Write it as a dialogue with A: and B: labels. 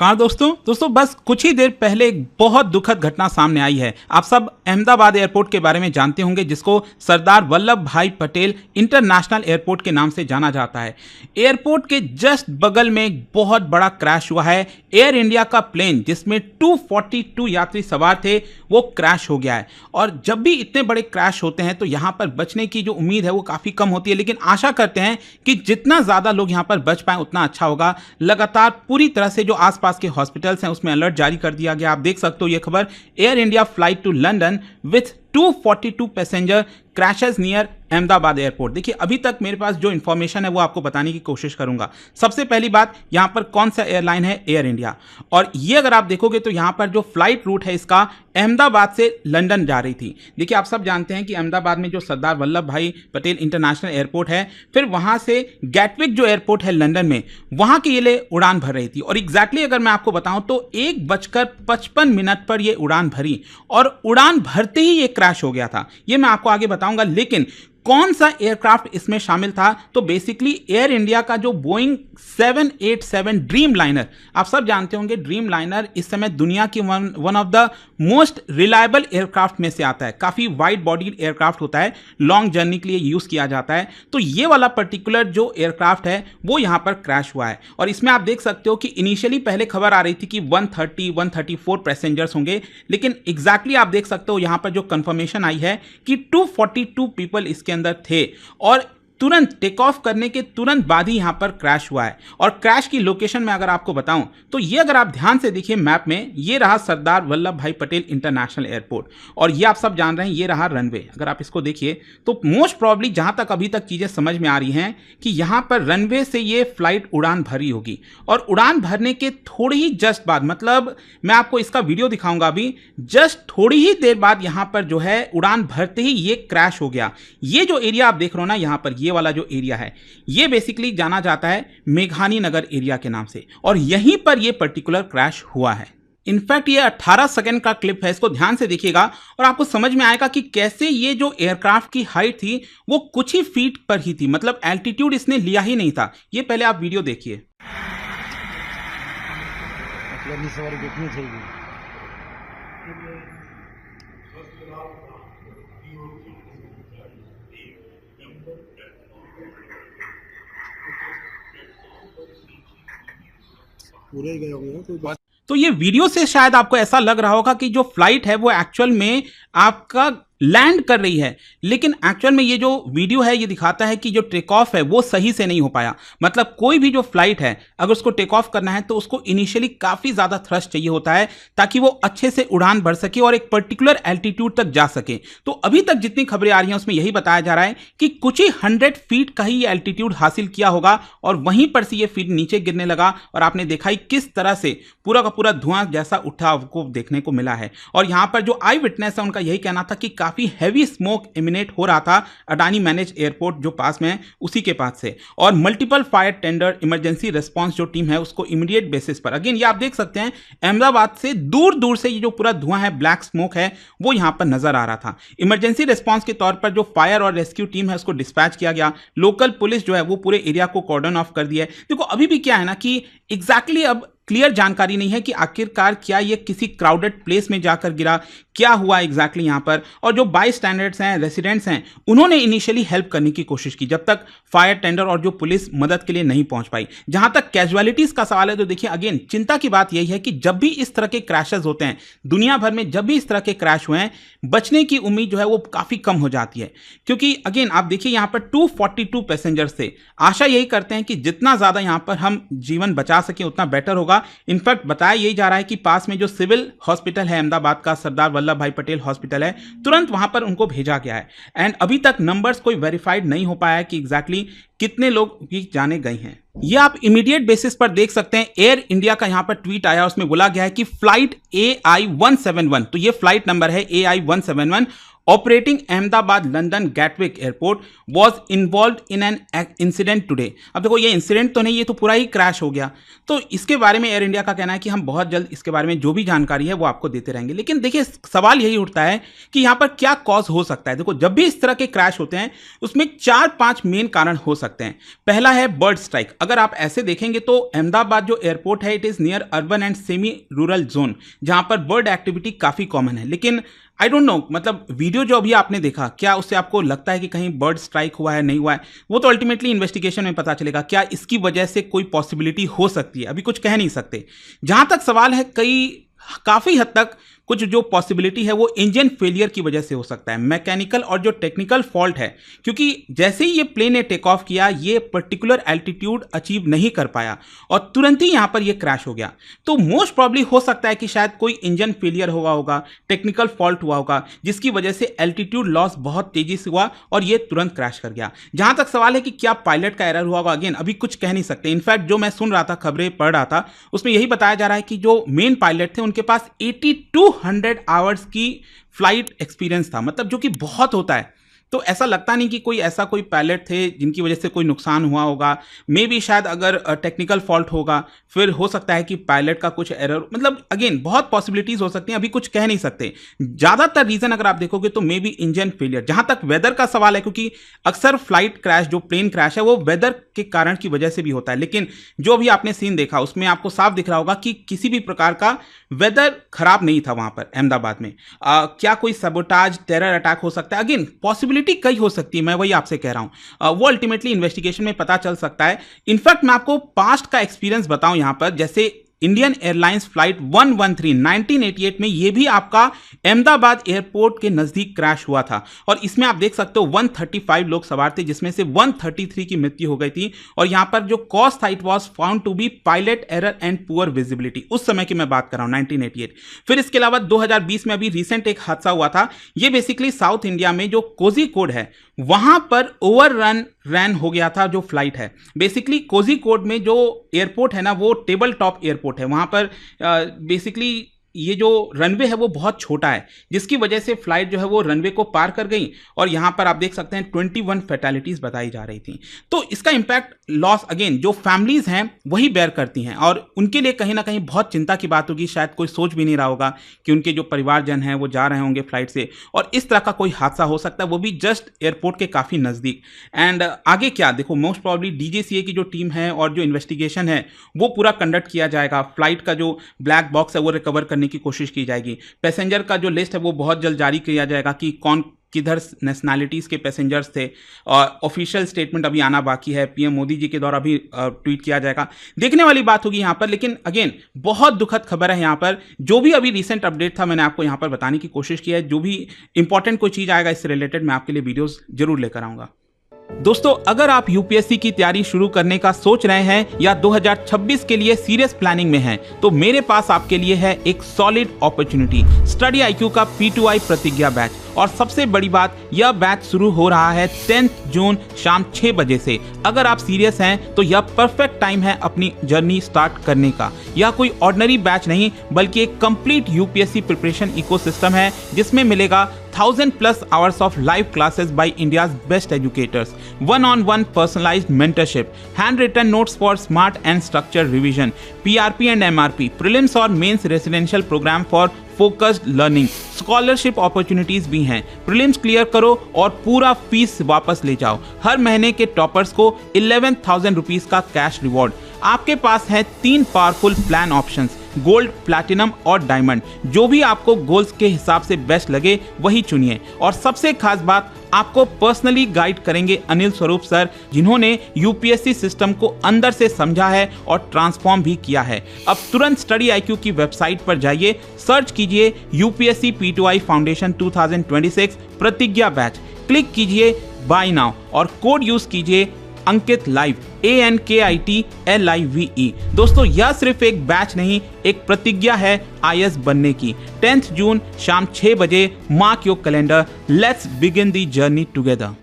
A: नमस्कार दोस्तों बस कुछ ही देर पहले एक बहुत दुखद घटना सामने आई है। आप सब अहमदाबाद एयरपोर्ट के बारे में जानते होंगे, जिसको सरदार वल्लभ भाई पटेल इंटरनेशनल एयरपोर्ट के नाम से जाना जाता है। एयरपोर्ट के जस्ट बगल में एक बहुत बड़ा क्रैश हुआ है। एयर इंडिया का प्लेन जिसमें 242 यात्री सवार थे वो क्रैश हो गया है। और जब भी इतने बड़े क्रैश होते हैं तो यहाँ पर बचने की जो उम्मीद है वो काफ़ी कम होती है, लेकिन आशा करते हैं कि जितना ज़्यादा लोग यहाँ पर बच पाएं उतना अच्छा होगा। लगातार पूरी तरह से जो आसपास के हॉस्पिटल्स हैं उसमें अलर्ट जारी कर दिया गया। आप देख सकते हो ये खबर, Air India flight to London with 242 passenger crashes near Ahmedabad airport. देखिए अभी तक मेरे पास जो इन्फॉर्मेशन है वो आपको बताने की कोशिश करूंगा। सबसे पहली बात, यहां पर कौन सा एयरलाइन है? Air India. और ये अगर आप देखोगे तो यहां पर जो फ्लाइट रूट है इसका अहमदाबाद से लंदन जा रही थी। देखिए आप सब जानते हैं कि अहमदाबाद में जो सरदार वल्लभ भाई पटेल इंटरनेशनल एयरपोर्ट है, फिर वहां से गैटविक जो एयरपोर्ट है लंदन में, वहां के लिए उड़ान भर रही थी। और एग्जैक्टली अगर मैं आपको बताऊं तो 1:55 पर यह उड़ान भरी और उड़ान भरते ही ये क्रैश हो गया था। ये मैं आपको आगे बताऊंगा। लेकिन कौन सा एयरक्राफ्ट इसमें शामिल था? तो बेसिकली एयर इंडिया का जो बोइंग 787 ड्रीम लाइनर, आप सब जानते होंगे ड्रीम लाइनर इस समय दुनिया की one of the most reliable aircraft में से आता है। काफी वाइड बॉडी एयरक्राफ्ट होता है, लॉन्ग जर्नी के लिए यूज किया जाता है। तो ये वाला पर्टिकुलर जो एयरक्राफ्ट है वो यहां पर क्रैश हुआ है। और इसमें आप देख सकते हो कि इनिशियली पहले खबर आ रही थी कि 134 पैसेंजर्स होंगे, लेकिन एग्जैक्टली आप देख सकते हो यहां पर जो कंफर्मेशन आई है कि 242 पीपल इसके अंदर थे। और तुरंत टेक ऑफ करने के तुरंत बाद ही यहां पर क्रैश हुआ है। और क्रैश की लोकेशन में अगर आपको बताऊं तो ये अगर आप ध्यान से देखिए मैप में, ये रहा सरदार वल्लभ भाई पटेल इंटरनेशनल एयरपोर्ट और ये आप सब जान रहे हैं ये रहा रनवे। अगर आप इसको देखिए तो मोस्ट प्रॉब्ली जहां तक अभी तक चीजें समझ में आ रही हैं कि यहां पर रनवे से ये फ्लाइट उड़ान भरी होगी। और उड़ान भरने के थोड़ी ही जस्ट बाद, मतलब मैं आपको इसका वीडियो दिखाऊंगा अभी, जस्ट थोड़ी ही देर बाद यहां पर जो है उड़ान भरते ही ये क्रैश हो गया। ये जो एरिया आप देख रहे हो ना, यहां पर ये वाला जो एरिया है ये बेसिकली जाना जाता है मेघानी नगर एरिया के नाम से, और यहीं पर ये पर्टिकुलर क्रैश हुआ है। इनफैक्ट ये 18 सेकंड का क्लिप है, इसको ध्यान से देखिएगा और आपको समझ में आएगा कि कैसे ये जो एयरक्राफ्ट की हाइट थी वो कुछ ही फीट पर ही थी, मतलब एल्टीट्यूड इसने लिया ही नहीं था। ये पहले आप वीडियो देखिए।
B: पूरे ही गए होंगे कोई बात।
A: तो ये वीडियो से शायद आपको ऐसा लग रहा होगा कि जो फ्लाइट है वो एक्चुअल में आपका लैंड कर रही है, लेकिन एक्चुअल में ये जो वीडियो है ये दिखाता है कि जो टेक ऑफ है वो सही से नहीं हो पाया। मतलब कोई भी जो फ्लाइट है अगर उसको टेक ऑफ करना है तो उसको इनिशियली काफी ज्यादा थ्रस्ट चाहिए होता है ताकि वो अच्छे से उड़ान भर सके और एक पर्टिकुलर एल्टीट्यूड तक जा सके। तो अभी तक जितनी खबरें आ रही हैं उसमें यही बताया जा रहा है कि कुछ ही 100 फीट का ही एल्टीट्यूड हासिल किया होगा और वहीं पर से ये फीट नीचे गिरने लगा। और आपने देखा ही किस तरह से पूरा का पूरा धुआं जैसा उठा आपको देखने को मिला है। और यहां पर जो आई विटनेस है उनका यही कहना था कि काफी हैवी स्मोक इमिनेट हो रहा था अडानी मैनेज एयरपोर्ट जो पास में है उसी के पास से। और multiple fire tender emergency response जो टीम है उसको इमीडिएट बेसिस पर, अगेन ये आप देख सकते हैं अहमदाबाद से दूर दूर से ये जो पूरा धुआं है, ब्लैक स्मोक है, वो यहां पर नजर आ रहा था। इमरजेंसी रिस्पांस के तौर पर जो फायर और रेस्क्यू टीम है उसको डिस्पैच किया गया। लोकल पुलिस जो है वो पूरे एरिया को कॉर्डन ऑफ कर दिया है। देखो अभी भी क्या है ना कि एग्जैक्टली अब क्लियर जानकारी नहीं है कि आखिरकार क्या ये किसी क्राउडेड प्लेस में जाकर गिरा, क्या हुआ एग्जैक्टली यहां पर। और जो बाई स्टैंडर्ड्स हैं, रेसिडेंट्स हैं, उन्होंने इनिशियली हेल्प करने की कोशिश की जब तक फायर टेंडर और जो पुलिस मदद के लिए नहीं पहुंच पाई। जहां तक कैजुअलिटीज का सवाल है तो देखिए अगेन चिंता की बात यही है कि जब भी इस तरह के क्रैशेस होते हैं दुनिया भर में, जब भी इस तरह के क्रैश हुए हैं, बचने की उम्मीद जो है वो काफी कम हो जाती है। क्योंकि अगेन आप देखिए यहां पर 242 पैसेंजर्स थे। आशा यही करते हैं कि जितना ज्यादा यहां पर हम जीवन बचा सके उतना बेटर होगा। इनफैक्ट बताया यही जा रहा है कि पास में जो सिविल हॉस्पिटल है अहमदाबाद का, सरदार वल्लभ भाई पटेल हॉस्पिटल है, तुरंत वहां पर उनको भेजा गया है। एंड अभी तक नंबर्स कोई वेरीफाइड नहीं हो पाया है कि एग्जैक्टली कितने लोग भी जाने गए हैं। ये आप इमीडिएट बेसिस पर देख सकते हैं। एयर इंडिया का यहां पर ट्वीट आया, उसमें बोला गया है कि फ्लाइट AI-171, तो ये फ्लाइट नंबर है AI-171 operating Ahmedabad London Gatwick Airport was involved in an incident today। अब देखो ये इंसिडेंट तो नहीं, ये तो पूरा ही क्रैश हो गया। तो इसके बारे में एयर इंडिया का कहना है कि हम बहुत जल्द इसके बारे में जो भी जानकारी है वो आपको देते रहेंगे। लेकिन देखिए सवाल यही उठता है कि यहाँ पर क्या कॉज हो सकता है। देखो जब भी इस तरह के क्रैश होते हैं उसमें 4-5 मेन कारण हो सकते हैं। पहला है बर्ड स्ट्राइक। अगर आप ऐसे देखेंगे तो अहमदाबाद जो एयरपोर्ट है it is near urban and semi rural zone, जहाँ पर बर्ड एक्टिविटी काफ़ी कॉमन है। लेकिन आई डोंट नो, मतलब वीडियो जो अभी आपने देखा, क्या उससे आपको लगता है कि कहीं बर्ड स्ट्राइक हुआ है, नहीं हुआ है? वो तो अल्टीमेटली इन्वेस्टिगेशन में पता चलेगा। क्या इसकी वजह से कोई पॉसिबिलिटी हो सकती है, अभी कुछ कह नहीं सकते। जहां तक सवाल है, काफ़ी हद तक कुछ जो पॉसिबिलिटी है वो इंजन फेलियर की वजह से हो सकता है, मैकेनिकल और जो टेक्निकल फॉल्ट है, क्योंकि जैसे ही ये प्लेन ने टेक ऑफ किया ये पर्टिकुलर एल्टीट्यूड अचीव नहीं कर पाया और तुरंत ही यहां पर ये क्रैश हो गया। तो मोस्ट प्रॉब्ली हो सकता है कि शायद कोई इंजन फेलियर हुआ होगा, टेक्निकल फॉल्ट हुआ होगा, जिसकी वजह से एल्टीट्यूड लॉस बहुत तेजी से हुआ और ये तुरंत क्रैश कर गया। जहां तक सवाल है कि क्या पायलट का एरर हुआ होगा, अगेन अभी कुछ कह नहीं सकते। इनफैक्ट जो मैं सुन रहा था, खबरें पढ़ रहा था, उसमें यही बताया जा रहा है कि जो मेन पायलट थे उनके पास 8200 आवर्स की फ्लाइट एक्सपीरियंस था, मतलब जो कि बहुत होता है। तो ऐसा लगता नहीं कि कोई पायलट थे जिनकी वजह से कोई नुकसान हुआ होगा। मे बी शायद अगर टेक्निकल फॉल्ट होगा, फिर हो सकता है कि पायलट का कुछ एरर, मतलब अगेन बहुत पॉसिबिलिटीज हो सकती हैं, अभी कुछ कह नहीं सकते। ज़्यादातर रीज़न अगर आप देखोगे तो मे बी इंजन फेलियर। जहाँ तक वेदर का सवाल है, क्योंकि अक्सर फ्लाइट क्रैश, जो प्लेन क्रैश है, वो वेदर के कारण की वजह से भी होता है। लेकिन जो भी आपने सीन देखा उसमें आपको साफ दिख रहा होगा कि किसी भी प्रकार का वेदर खराब नहीं था वहाँ पर अहमदाबाद में। क्या कोई सबोटाज, टेरर अटैक हो सकता है? अगेन पॉसिबिलिटी कई हो सकती है, मैं वही आपसे कह रहा हूं। वो अल्टीमेटली इन्वेस्टिगेशन में पता चल सकता है। इनफैक्ट मैं आपको पास्ट का एक्सपीरियंस बताऊं यहां पर, जैसे इंडियन एयरलाइंस फ्लाइट 113 1988 में ये भी आपका अहमदाबाद एयरपोर्ट के नजदीक क्रैश हुआ था और इसमें आप देख सकते हो 135 लोग सवार थे, जिसमें से 133 की मृत्यु हो गई थी। और यहां पर जो कॉज था it was found to be pilot error and poor visibility. उस समय की मैं बात कर रहा हूं 1988। फिर इसके अलावा 2020 में अभी रिसेंट एक हादसा हुआ था। ये बेसिकली साउथ इंडिया में जो कोझिकोड है वहां पर रन हो गया था जो फ्लाइट है। बेसिकली कोझिकोड में जो एयरपोर्ट है ना, वो टेबल टॉप एयरपोर्ट है। वहां पर बेसिकली ये जो रनवे है वो बहुत छोटा है, जिसकी वजह से फ्लाइट जो है वो रनवे को पार कर गई और यहां पर आप देख सकते हैं 21 फैटेलिटीज बताई जा रही थी। तो इसका इंपैक्ट लॉस अगेन जो फैमिलीज हैं वही बेयर करती हैं और उनके लिए कहीं ना कहीं बहुत चिंता की बात होगी। शायद कोई सोच भी नहीं रहा होगा कि उनके जो परिवारजन हैं वो जा रहे होंगे फ्लाइट से और इस तरह का कोई हादसा हो सकता है, वो भी जस्ट एयरपोर्ट के काफ़ी नज़दीक। एंड आगे क्या, देखो मोस्ट प्रॉब्ली DGCA की जो टीम है और जो इन्वेस्टिगेशन है वो पूरा कंडक्ट किया जाएगा। फ्लाइट का जो ब्लैक बॉक्स है वो रिकवर करने की कोशिश की जाएगी। पैसेंजर का जो लिस्ट है वो बहुत जल्द जारी किया जाएगा कि कौन किधर नेशनैलिटीज़ के पैसेंजर्स थे और ऑफिशियल स्टेटमेंट अभी आना बाकी है। PM मोदी जी के द्वारा भी ट्वीट किया जाएगा। देखने वाली बात होगी यहाँ पर। लेकिन अगेन बहुत दुखद खबर है यहाँ पर। जो भी अभी रिसेंट अपडेट था मैंने आपको यहाँ पर बताने की कोशिश की है। जो भी इंपॉर्टेंट कोई चीज़ आएगा इससे रिलेटेड मैं आपके लिए वीडियोज़ जरूर लेकर आऊँगा। दोस्तों अगर आप UPSC की तैयारी शुरू करने का सोच रहे हैं या 2026 के लिए सीरियस प्लानिंग में हैं, तो मेरे पास आपके लिए है एक सॉलिड अपॉर्चुनिटी, स्टडी IQ का P2I प्रतिज्ञा बैच। और सबसे बड़ी बात, यह बैच शुरू हो रहा है 10 जून शाम 6 बजे से। अगर आप सीरियस हैं तो यह परफेक्ट टाइम है अपनी जर्नी स्टार्ट करने का। यह कोई ऑर्डिनरी बैच नहीं बल्कि एक कंप्लीट UPSC प्रिपरेशन इकोसिस्टम है, जिसमें मिलेगा 1000+ hours of live classes by India's best educators, one-on-one personalized mentorship, handwritten notes for smart and structured revision, PRP and MRP, prelims और mains residential program for focused learning, scholarship opportunities भी हैं। Prelims clear करो और पूरा fees वापस ले जाओ। हर महीने के टॉपर्स को 11,000 रुपीज का कैश रिवॉर्ड। आपके पास है 3 powerful plan options, gold, platinum और डायमंड। जो भी आपको गोल्स के हिसाब से बेस्ट लगे वही चुनिए। और सबसे खास बात, आपको पर्सनली गाइड करेंगे अनिल स्वरूप सर, जिन्होंने UPSC सिस्टम को अंदर से समझा है और ट्रांसफॉर्म भी किया है। अब तुरंत स्टडी IQ की वेबसाइट पर जाइए, सर्च कीजिए UPSC P2I फाउंडेशन 2026 प्रतिज्ञा बैच, क्लिक कीजिए बाय नाउ और कोड यूज कीजिए अंकित लाइव, ANKIT LIVE। दोस्तों यह सिर्फ एक बैच नहीं, एक प्रतिज्ञा है IAS बनने की। 10 जून शाम 6 बजे, mark your calendar, let's begin the journey together.